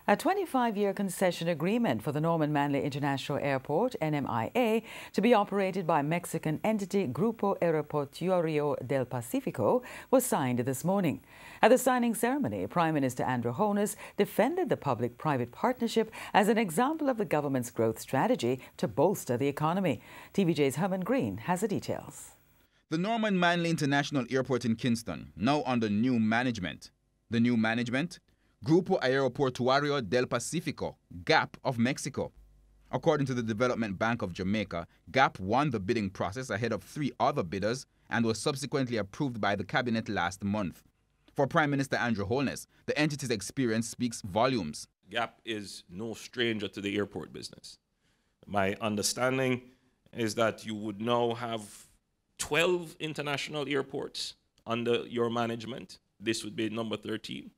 A 25-year concession agreement for the Norman Manley International Airport, NMIA, to be operated by Mexican entity Grupo Aeroportuario del Pacifico was signed this morning. At the signing ceremony, Prime Minister Andrew Holness defended the public-private partnership as an example of the government's growth strategy to bolster the economy. TVJ's Herman Green has the details. The Norman Manley International Airport in Kingston, now under new management. The new management? Grupo Aeroportuario del Pacifico, GAP of Mexico. According to the Development Bank of Jamaica, GAP won the bidding process ahead of 3 other bidders and was subsequently approved by the cabinet last month. For Prime Minister Andrew Holness, the entity's experience speaks volumes. GAP is no stranger to the airport business. My understanding is that you would now have 12 international airports under your management. This would be number 13.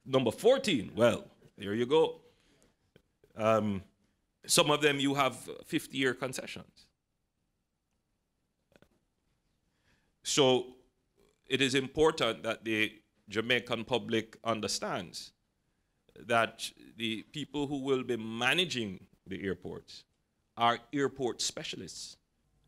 Number 14, well, there you go. Some of them you have 50-year concessions. So it is important that the Jamaican public understands that the people who will be managing the airports are airport specialists.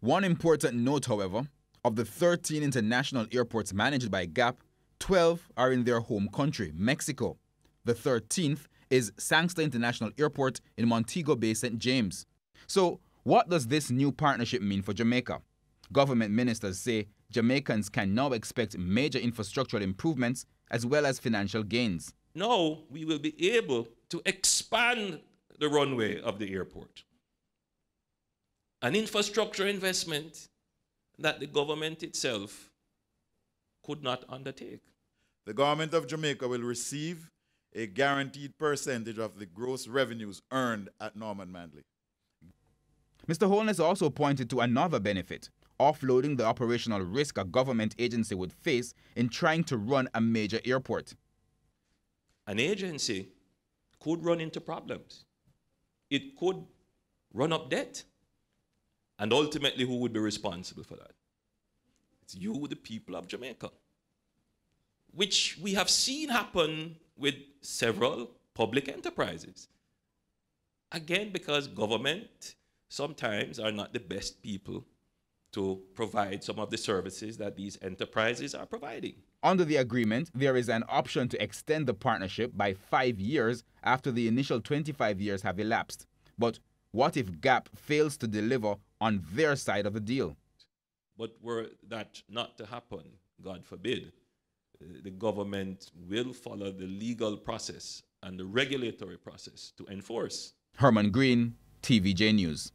One important note, however, of the 13 international airports managed by GAP, 12 are in their home country, Mexico. The 13th is Sangster International Airport in Montego Bay, St. James. So, what does this new partnership mean for Jamaica? Government ministers say Jamaicans can now expect major infrastructural improvements as well as financial gains. Now, we will be able to expand the runway of the airport. An infrastructure investment that the government itself could not undertake. The government of Jamaica will receive a guaranteed percentage of the gross revenues earned at Norman Manley. Mr. Holness also pointed to another benefit, offloading the operational risk a government agency would face in trying to run a major airport. An agency could run into problems. It could run up debt. And ultimately, who would be responsible for that? It's you, the people of Jamaica, which we have seen happen with several public enterprises. Again, because government sometimes are not the best people to provide some of the services that these enterprises are providing. Under the agreement, there is an option to extend the partnership by 5 years after the initial 25 years have elapsed. But what if GAP fails to deliver on their side of the deal? But were that not to happen, God forbid, the government will follow the legal process and the regulatory process to enforce. Herman Green, TVJ News.